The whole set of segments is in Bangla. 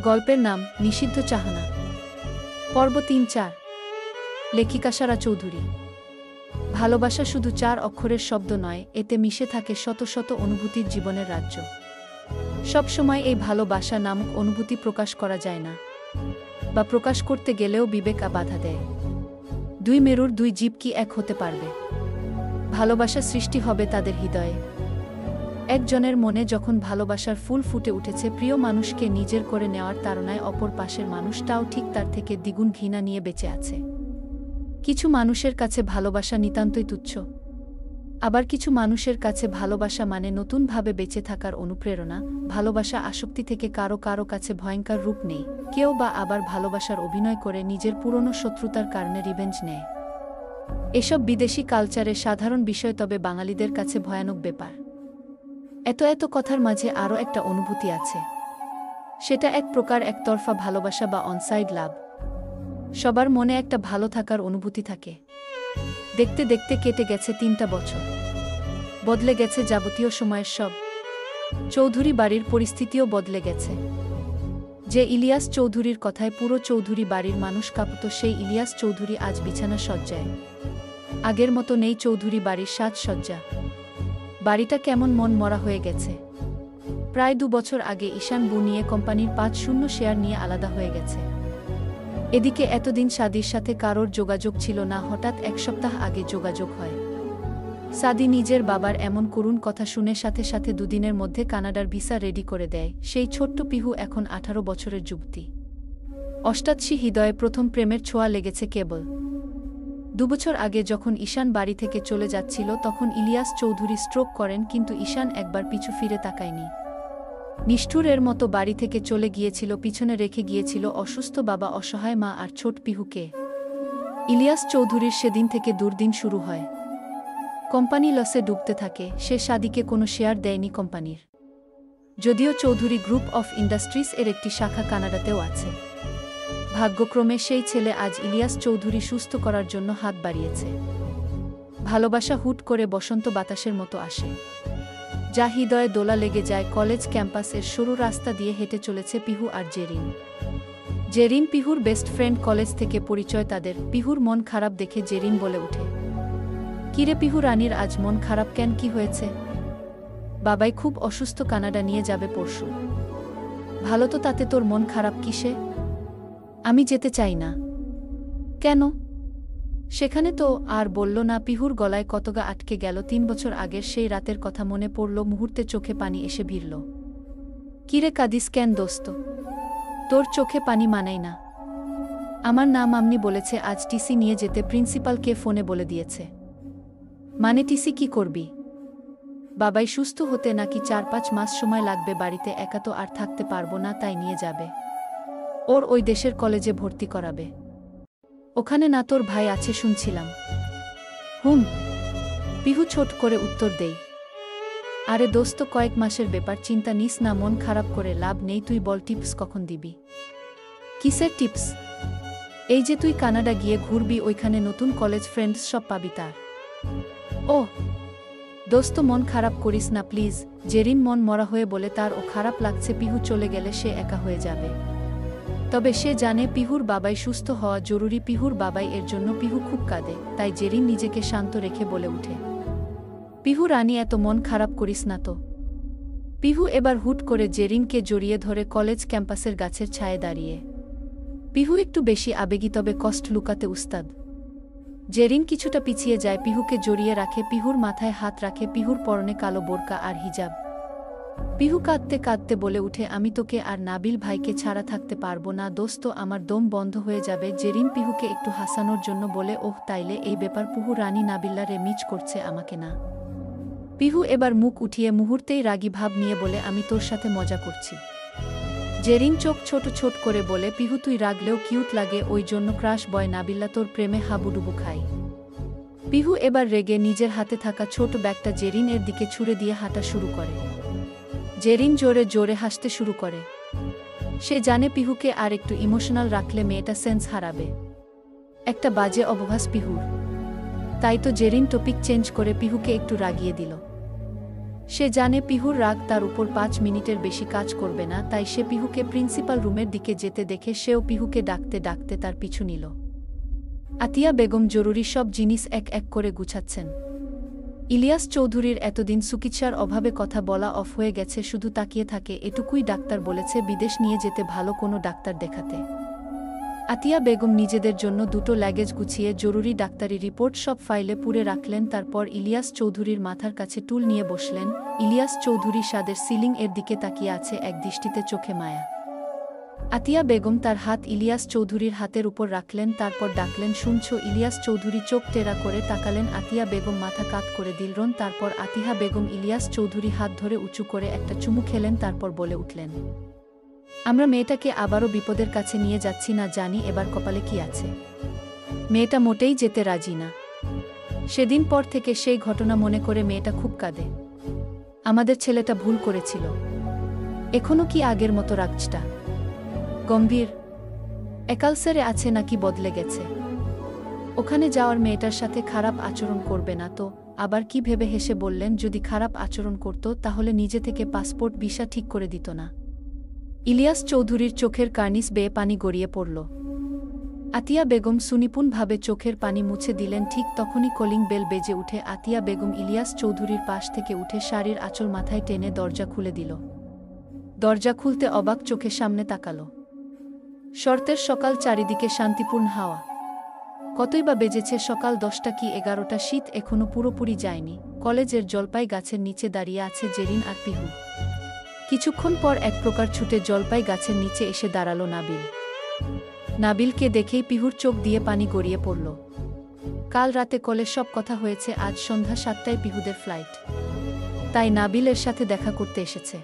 গল্পের নাম নিষিদ্ধ চাহনা। পর্ব ৩-৪। লেখিকা সারা চৌধুরী। ভালোবাসা শুধু ৪ অক্ষরের শব্দ নয়, এতে মিশে থাকে শত শত অনুভূতির জীবনের রাজ্য। সবসময় এই ভালোবাসা নামক অনুভূতি প্রকাশ করা যায় না, বা প্রকাশ করতে গেলেও বিবেক বাধা দেয়। দুই মেরুর দুই জীব কি এক হতে পারবে? ভালোবাসা সৃষ্টি হবে তাদের হৃদয়ে। একজনের মনে যখন ভালোবাসার ফুল ফুটে উঠেছে, প্রিয় মানুষকে নিজের করে নেওয়ার তাড়নায় অপর পাশের মানুষটাও ঠিক তার থেকে দ্বিগুণ ঘৃণা নিয়ে বেঁচে আছে। কিছু মানুষের কাছে ভালোবাসা নিতান্তই তুচ্ছ, আবার কিছু মানুষের কাছে ভালোবাসা মানে নতুনভাবে বেঁচে থাকার অনুপ্রেরণা। ভালোবাসা আসক্তি থেকে কারো কারো কাছে ভয়ঙ্কর রূপ নেই, কেউ বা আবার ভালোবাসার অভিনয় করে নিজের পুরনো শত্রুতার কারণে রিভেঞ্জ নেয়। এসব বিদেশি কালচারে সাধারণ বিষয়, তবে বাঙালিদের কাছে ভয়ানক ব্যাপার। এত এত কথার মাঝে আরও একটা অনুভূতি আছে, সেটা এক প্রকার একতরফা ভালোবাসা বা অনসাইড লাভ। সবার মনে একটা ভালো থাকার অনুভূতি থাকে। দেখতে দেখতে কেটে গেছে ৩টা বছর, বদলে গেছে যাবতীয় সময়ের সব। চৌধুরী বাড়ির পরিস্থিতিও বদলে গেছে। যে ইলিয়াস চৌধুরীর কথায় পুরো চৌধুরী বাড়ির মানুষ কাঁপত, সেই ইলিয়াস চৌধুরী আজ বিছানা সজ্জায়। আগের মতো নেই চৌধুরী বাড়ির সাজসজ্জা। বাড়িটা কেমন মন মরা হয়ে গেছে। প্রায় ২ বছর আগে ঈশান বুনিয়ে কোম্পানির ৫-০ শেয়ার নিয়ে আলাদা হয়ে গেছে। এদিকে এতদিন সাদির সাথে কারোর যোগাযোগ ছিল না, হঠাৎ ১ সপ্তাহ আগে যোগাযোগ হয়। সাদি নিজের বাবার এমন করুণ কথা শুনে সাথে সাথে ২ দিনের মধ্যে কানাডার ভিসা রেডি করে দেয়। সেই ছোট্ট পিহু এখন ১৮ বছরের যুবতী। অষ্টাদশী হৃদয়ে প্রথম প্রেমের ছোঁয়া লেগেছে কেবল। ২ বছর আগে যখন ঈশান বাড়ি থেকে চলে যাচ্ছিল, তখন ইলিয়াস চৌধুরী স্ট্রোক করেন, কিন্তু ঈশান একবার পিছু ফিরে তাকায়নি। নিষ্ঠুরের মতো বাড়ি থেকে চলে গিয়েছিল, পিছনে রেখে গিয়েছিল অসুস্থ বাবা, অসহায় মা আর ছোট পিহুকে। ইলিয়াস চৌধুরীর সেদিন থেকে দুর্দিন শুরু হয়। কোম্পানি লসে ডুবতে থাকে। সে সাদিকে কোনো শেয়ার দেয়নি কোম্পানির, যদিও চৌধুরী গ্রুপ অফ ইন্ডাস্ট্রিজ এর একটি শাখা কানাডাতেও আছে। ভাগ্যক্রমে সেই ছেলে আজ ইলিয়াস চৌধুরী সুস্থ করার জন্য হাত বাড়িয়েছে। ভালোবাসা হুট করে বসন্ত বাতাসের মতো আসে, যা হৃদয়ে দোলা লেগে যায়। কলেজ ক্যাম্পাসের সরু রাস্তা দিয়ে হেঁটে চলেছে পিহু আর জেরিন। জেরিন পিহুর বেস্ট ফ্রেন্ড, কলেজ থেকে পরিচয় তাদের। পিহুর মন খারাপ দেখে জেরিন বলে উঠে, কিরে পিহু রানীর আজ মন খারাপ কেন, কি হয়েছে? বাবাই খুব অসুস্থ, কানাডা নিয়ে যাবে পরশু। ভালো তো, তাতে তোর মন খারাপ কিসে? আমি যেতে চাই না। কেন? সেখানে তো। আর বলল না। পিহুর গলায় কতগা আটকে গেল। ৩ বছর আগের সেই রাতের কথা মনে পড়ল, মুহূর্তে চোখে পানি এসে ভিড়ল। কিরে কাঁদিস কেন দোস্ত? তোর চোখে পানি মানাই না। আমার নাম মামনি বলেছে আজ টিসি নিয়ে যেতে, প্রিন্সিপালকে ফোনে বলে দিয়েছে। মানে টিসি কি করবি? বাবাই সুস্থ হতে নাকি ৪-৫ মাস সময় লাগবে, বাড়িতে একা তো আর থাকতে পারবো না, তাই নিয়ে যাবে। ওর ওই দেশের কলেজে ভর্তি করাবে। ওখানে না তোর ভাই আছে শুনছিলাম। হুম, পিহু ছোট করে উত্তর দেই। আরে দোস্ত, কয়েক মাসের ব্যাপার, চিন্তা নিস না, মন খারাপ করে লাভ নেই। তুই বল, টিপস কখন দিবি? কিসের টিপস? এই যে তুই কানাডা গিয়ে ঘুরবি, ওইখানে নতুন কলেজ ফ্রেন্ডস সব পাবি তার। ও দোস্ত, মন খারাপ করিস না প্লিজ। জেরিন মন মরা হয়ে বলে তার ও খারাপ লাগছে, পিহু চলে গেলে সে একা হয়ে যাবে। তবে সে জানে পিহুর বাবাই সুস্থ হওয়া জরুরি। পিহুর বাবাই এর জন্য পিহু খুব কাঁদে, তাই জেরিন নিজেকে শান্ত রেখে বলে উঠে, পিহু রানী এত মন খারাপ করিস না তো। পিহু এবার হুট করে জেরিনকে জড়িয়ে ধরে কলেজ ক্যাম্পাসের গাছের ছায়ে দাঁড়িয়ে। পিহু একটু বেশি আবেগী, তবে কষ্ট লুকাতে উস্তাদ। জেরিন কিছুটা পিছিয়ে যায়, পিহুকে জড়িয়ে রাখে, পিহুর মাথায় হাত রাখে। পিহুর পরনে কালো বোরকা আর হিজাব। পিহু কাঁদতে কাঁদতে বলে উঠে, আমি তোকে আর নাবিল ভাইকে ছাড়া থাকতে পারবো না দোস্ত, আমার দম বন্ধ হয়ে যাবে। জেরিন পিহুকে একটু হাসানোর জন্য বলে, ওহ তাইলে এই ব্যাপার। পিহু রানী নাবিল্লা রে মিচ করছে আমাকে না। পিহু এবার মুখ উঠিয়ে মুহূর্তেই রাগী ভাব নিয়ে বলে, আমি তোর সাথে মজা করছি। জেরিন চোখ ছোট ছোট করে বলে, পিহু তুই রাগলেও কিউট লাগে, ওই জন্য ক্রাশ বয় নাবিল্লা তোর প্রেমে হাবুডুবু খাই। পিহু এবার রেগে নিজের হাতে থাকা ছোট ব্যাগটা জেরিন এর দিকে ছুঁড়ে দিয়ে হাঁটা শুরু করে। জেরিন জোরে জোরে হাসতে শুরু করে। সে জানে পিহুকে আর একটু ইমোশনাল রাখলে মেয়েটা সেন্স হারাবে। একটা বাজে অভ্যাস পিহুর। তাই তো জেরিন টপিক চেঞ্জ করে পিহুকে একটু রাগিয়ে দিল। সে জানে পিহুর রাগ তার উপর 5 মিনিটের বেশি কাজ করবে না, তাই সে পিহুকে প্রিন্সিপাল রুমের দিকে যেতে দেখে সেও পিহুকে ডাকতে ডাকতে তার পিছু নিল। আতিয়া বেগম জরুরি সব জিনিস এক এক করে গুছাচ্ছেন। ইলিয়াস চৌধুরীর এতদিন চিকিৎসার অভাবে কথা বলা অফ হয়ে গেছে, শুধু তাকিয়ে থাকে। এটুকুই ডাক্তার বলেছে বিদেশ নিয়ে যেতে, ভালো কোনো ডাক্তার দেখাতে। আতিয়া বেগম নিজেদের জন্য 2টো লাগেজ গুছিয়ে জরুরি ডাক্তারি রিপোর্ট সব ফাইলে পুরে রাখলেন। তারপর ইলিয়াস চৌধুরীর মাথার কাছে টুল নিয়ে বসলেন। ইলিয়াস চৌধুরী সাদের সিলিং এর দিকে তাকিয়ে আছে, এক দৃষ্টিতে চোখে মায়া। আতিয়া বেগম তার হাত ইলিয়াস চৌধুরীর হাতের উপর রাখলেন, তারপর ডাকলেন, শুনছো? ইলিয়াস চৌধুরী চোখ টেরা করে তাকালেন। আতিয়া বেগম মাথা কাত করে দিলরন। তারপর আতিহা বেগম ইলিয়াস চৌধুরী হাত ধরে উঁচু করে একটা চুমু খেলেন, তারপর বলে উঠলেন, আমরা মেয়েটাকে আবারও বিপদের কাছে নিয়ে যাচ্ছি না, জানি এবার কপালে কি আছে। মেয়েটা মোটেই যেতে রাজি না। সেদিন পর থেকে সেই ঘটনা মনে করে মেয়েটা খুব কাঁদে। আমাদের ছেলেটা ভুল করেছিল। এখনো কি আগের মতো রাগটা গম্ভীর? একালসারে আছে নাকি বদলে গেছে? ওখানে যাওয়ার মেয়েটার সাথে খারাপ আচরণ করবে না তো? আবার কি ভেবে হেসে বললেন, যদি খারাপ আচরণ করত তাহলে নিজে থেকে পাসপোর্ট ভিসা ঠিক করে দিত না। ইলিয়াস চৌধুরীর চোখের কার্নিস বেয়ে পানি গড়িয়ে পড়ল। আতিয়া বেগম সুনিপুণভাবে চোখের পানি মুছে দিলেন। ঠিক তখনই কলিং বেল বেজে উঠে আতিয়া বেগম ইলিয়াস চৌধুরীর পাশ থেকে উঠে শাড়ির আঁচল মাথায় টেনে দরজা খুলে দিল। দরজা খুলতে অবাক চোখে সামনে তাকালো। শরতের সকাল, চারিদিকে শান্তিপূর্ণ হাওয়া। কতই বা বেজেছে সকাল 10টা কি 11টা, শীত এখনো পুরোপুরি যায়নি। কলেজের জলপাই গাছের নিচে দাঁড়িয়ে আছে জেরিন আর পিহু। কিছুক্ষণ পর এক প্রকার ছুটে জলপাই গাছের নিচে এসে দাঁড়ালো নাবিল। নাবিলকে দেখেই পিহুর চোখ দিয়ে পানি গড়িয়ে পড়ল। কাল রাতে কলেজ সব কথা হয়েছে, আজ সন্ধ্যা 7টায় পিহুদের ফ্লাইট, তাই নাবিলের সাথে দেখা করতে এসেছে।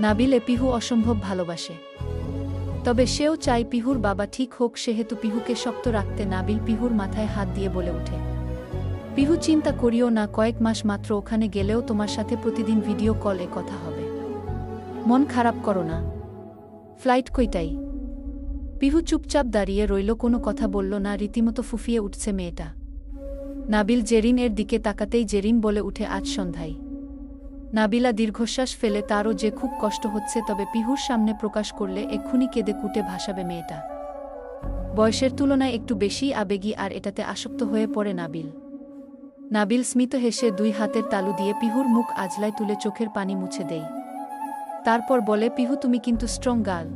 নাবিলে পিহু অসম্ভব ভালোবাসে, তবে সেও চায় পিহুর বাবা ঠিক হোক, সেহেতু পিহুকে শক্ত রাখতে নাবিল পিহুর মাথায় হাত দিয়ে বলে ওঠে, পিহু চিন্তা করিও না, কয়েক মাস মাত্র, ওখানে গেলেও তোমার সাথে প্রতিদিন ভিডিও কলে কথা হবে। মন খারাপ করো না। ফ্লাইট কইটাই? পিহু চুপচাপ দাঁড়িয়ে রইল, কোনো কথা বলল না। রীতিমতো ফুফিয়ে উঠছে মেয়েটা। নাবিল জেরিন এর দিকে তাকাতেই জেরিন বলে উঠে, আজ সন্ধ্যায়। নাবিলা দীর্ঘশ্বাস ফেলে, তারও যে খুব কষ্ট হচ্ছে, তবে পিহুর সামনে প্রকাশ করলে এক্ষুনি কেঁদে কুটে ভাসাবে মেয়েটা। বয়সের তুলনায় একটু বেশি আবেগী, আর এটাতে আসক্ত হয়ে পড়ে নাবিল। নাবিল স্মিত হেসে 2 হাতের তালু দিয়ে পিহুর মুখ আজলায় তুলে চোখের পানি মুছে দেয়। তারপর বলে, পিহু তুমি কিন্তু স্ট্রং গার্ল,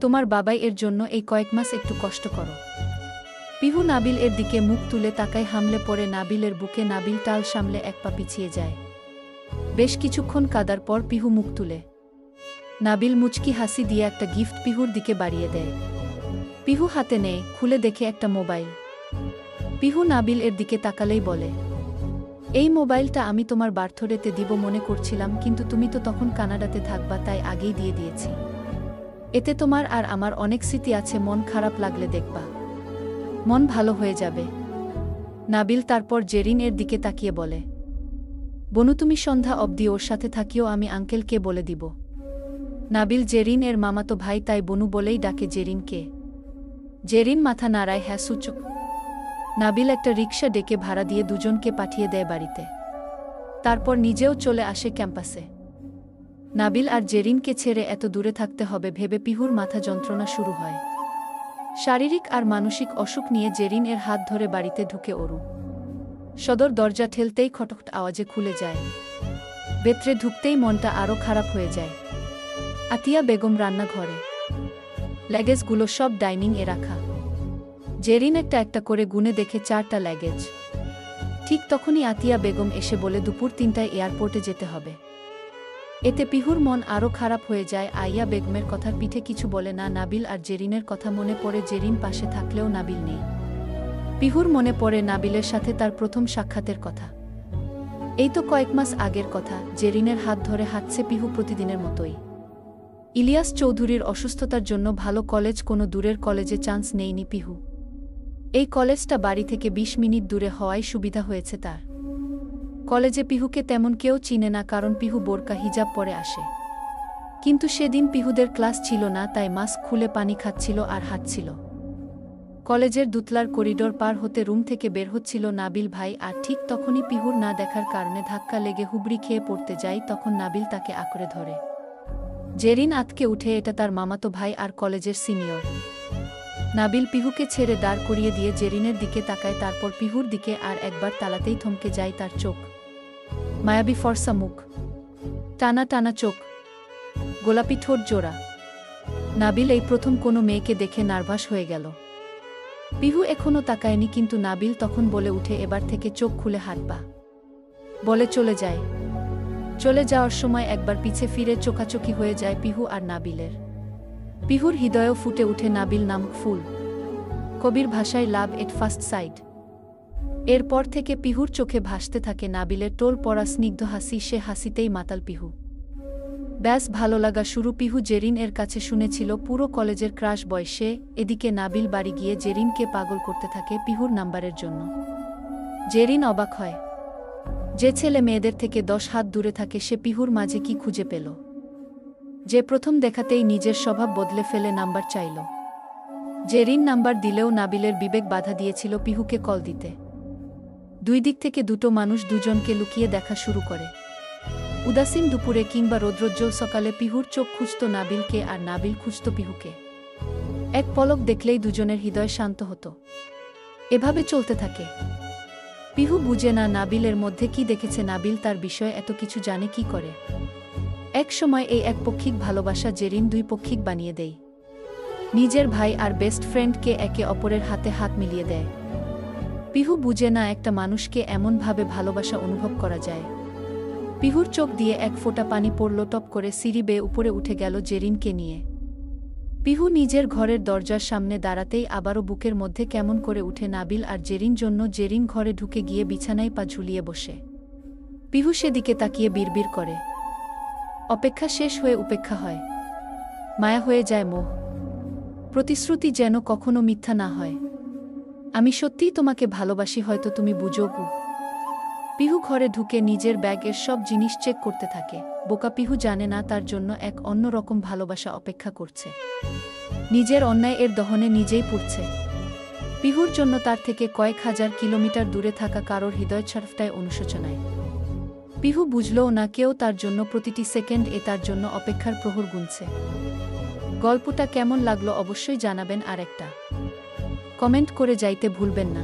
তোমার বাবাই এর জন্য এই কয়েক মাস একটু কষ্ট করো। পিহু নাবিল এর দিকে মুখ তুলে তাকায়, হামলে পড়ে নাবিলের বুকে। নাবিল টাল সামলে এক পা পিছিয়ে যায়। বেশ কিছুক্ষণ কাদার পর পিহু মুখ তুলে। নাবিল মুচকি হাসি দিয়ে একটা গিফট পিহুর দিকে বাড়িয়ে দেয়। পিহু হাতে নেয়, খুলে দেখে একটা মোবাইল। পিহু নাবিল এর দিকে তাকালেই বলে, এই মোবাইলটা আমি তোমার বার্থডেতে দিব মনে করছিলাম, কিন্তু তুমি তো তখন কানাডাতে থাকবা, তাই আগেই দিয়ে দিয়েছি। এতে তোমার আর আমার অনেক স্মৃতি আছে, মন খারাপ লাগলে দেখবা, মন ভালো হয়ে যাবে। নাবিল তারপর জেরিন এর দিকে তাকিয়ে বলে, বনু তুমি সন্ধ্যা অবধি ওর সাথে থাকিও, আমি আঙ্কেলকে বলে দিব। নাবিল জেরিন এর মামাতো ভাই, তাই বনু বলেই ডাকে জেরিনকে। জেরিন মাথা নাড়ায় হ্যাঁ সূচক। নাবিল একটা রিকশা ডেকে ভাড়া দিয়ে দুজনকে পাঠিয়ে দেয় বাড়িতে। তারপর নিজেও চলে আসে ক্যাম্পাসে। নাবিল আর জেরিনকে ছেড়ে এত দূরে থাকতে হবে ভেবে পিহুর মাথা যন্ত্রণা শুরু হয়। শারীরিক আর মানসিক অসুখ নিয়ে জেরিন এর হাত ধরে বাড়িতে ঢুকে অরু। সদর দরজা ঠেলতেই খটখট আওয়াজে খুলে যায়। ভেতরে ঢুকতেই মনটা আরও খারাপ হয়ে যায়। আতিয়া বেগম রান্নাঘরে, ল্যাগেজগুলো সব ডাইনিং এ রাখা। জেরিন একটা একটা করে গুনে দেখে 4টা ল্যাগেজ। ঠিক তখনই আতিয়া বেগম এসে বলে, দুপুর 3টায় এয়ারপোর্টে যেতে হবে। এতে পিহুর মন আরও খারাপ হয়ে যায়। আইয়া বেগমের কথার পিঠে কিছু বলে না। নাবিল আর জেরিনের কথা মনে পড়ে। জেরিন পাশে থাকলেও নাবিল নেই। পিহুর মনে পড়ে নাবিলের সাথে তার প্রথম সাক্ষাতের কথা। এই তো কয়েক মাস আগের কথা। জেরিনের হাত ধরে হাঁটছে পিহু প্রতিদিনের মতোই। ইলিয়াস চৌধুরীর অসুস্থতার জন্য ভালো কলেজ, কোনো দূরের কলেজে চান্স নেয়নি পিহু। এই কলেজটা বাড়ি থেকে 20 মিনিট দূরে হওয়ায় সুবিধা হয়েছে তার। কলেজে পিহুকে তেমন কেউ চিনে না, কারণ পিহু বোরকা হিজাব পরে আসে। কিন্তু সেদিন পিহুদের ক্লাস ছিল না, তাই মাস্ক খুলে পানি খাচ্ছিল আর হাঁটছিল। কলেজের দোতলার করিডোর পার হতে রুম থেকে বের হচ্ছিল নাবিল ভাই, আর ঠিক তখনই পিহুর না দেখার কারণে ধাক্কা লেগে হুবড়ি খেয়ে পড়তে যায়। তখন নাবিল তাকে আঁকড়ে ধরে। জেরিন আঁতকে উঠে, এটা তার মামাতো ভাই আর কলেজের সিনিয়র। নাবিল পিহুকে ছেড়ে দাঁড় করিয়ে দিয়ে জেরিনের দিকে তাকায়, তারপর পিহুর দিকে, আর একবার তালাতেই থমকে যায় তার চোখ। মায়াবী ফর্সা মুখ, টানা টানা চোখ, গোলাপি ঠোঁট জোড়া। নাবিল এই প্রথম কোনো মেয়েকে দেখে নার্ভাস হয়ে গেল। পিহু এখনও তাকায়নি, কিন্তু নাবিল তখন বলে উঠে, এবার থেকে চোখ খুলে হাঁটবা। বলে চলে যায়। চলে যাওয়ার সময় একবার পিছে ফিরে চোখাচোখি হয়ে যায় পিহু আর নাবিলের। পিহুর হৃদয়েও ফুটে উঠে নাবিল নামক ফুল। কবির ভাষায় লাভ এট ফার্স্ট সাইট। এরপর থেকে পিহুর চোখে ভাসতে থাকে নাবিলের টোল পড়া স্নিগ্ধ হাসি, সে হাসিতেই মাতাল পিহু। ব্যাস ভালো লাগা শুরু। পিহু জেরিন এর কাছে শুনেছিল পুরো কলেজের ক্রাশ বয় সে। এদিকে নাবিল বাড়ি গিয়ে জেরিনকে পাগল করতে থাকে পিহুর নাম্বারের জন্য। জেরিন অবাক হয়, যে ছেলে মেয়েদের থেকে 10 হাত দূরে থাকে সে পিহুর মাঝে কি খুঁজে পেল, যে প্রথম দেখাতেই নিজের স্বভাব বদলে ফেলে নাম্বার চাইল। জেরিন নাম্বার দিলেও নাবিলের বিবেক বাধা দিয়েছিল পিহুকে কল দিতে। দুই দিক থেকে দুটো মানুষ দুজনকে লুকিয়ে দেখা শুরু করে। উদাসীন দুপুরে কিংবা রৌদ্রোজ্জ্বল সকালে পিহুর চোখ খুঁজত নাবিলকে, আর নাবিল খুঁজত পিহুকে। এক পলক দেখলেই দুজনের হৃদয় শান্ত হতো। এভাবে চলতে থাকে। পিহু বুঝে না নাবিলের মধ্যে কি দেখেছে, নাবিল তার বিষয়ে এত কিছু জানে কি করে। এক সময় এই একপক্ষিক ভালোবাসা জেরিন দুই পক্ষিক বানিয়ে দেয়। নিজের ভাই আর বেস্ট ফ্রেন্ডকে একে অপরের হাতে হাত মিলিয়ে দেয়। পিহু বুঝে না একটা মানুষকে এমনভাবে ভালোবাসা অনুভব করা যায়। পিহুর চোখ দিয়ে এক ফোঁটা পানি পড়ল, টপ করে সিঁড়ি বেয়ে উপরে উঠে গেল জেরিনকে নিয়ে। পিহু নিজের ঘরের দরজার সামনে দাঁড়াতেই আবারও বুকের মধ্যে কেমন করে উঠে নাবিল আর জেরিন জন্য। জেরিন ঘরে ঢুকে গিয়ে বিছানায় পা ঝুলিয়ে বসে। পিহু সেদিকে তাকিয়ে বিড়বিড় করে। অপেক্ষা শেষ হয়ে উপেক্ষা হয়, মায়া হয়ে যায় মোহ, প্রতিশ্রুতি যেন কখনো মিথ্যা না হয়। আমি সত্যিই তোমাকে ভালোবাসি, হয়তো তুমি বুঝো গু। পিহু ঘরে ঢুকে নিজের ব্যাগের সব জিনিস চেক করতে থাকে। বোকা পিহু জানে না তার জন্য এক অন্য রকম ভালোবাসা অপেক্ষা করছে। নিজের অন্যায় এর দহনে নিজেই পুড়ছে। পিহুর জন্য তার থেকে কয়েক হাজার কিলোমিটার দূরে থাকা কারোর হৃদয় ছটফটায় অনুশোচনায়। পিহু বুঝলও না কেউ তার জন্য প্রতিটি সেকেন্ড তার জন্য অপেক্ষার প্রহর গুনছে। গল্পটা কেমন লাগলো অবশ্যই জানাবেন, আর একটা কমেন্ট করে যাইতে ভুলবেন না।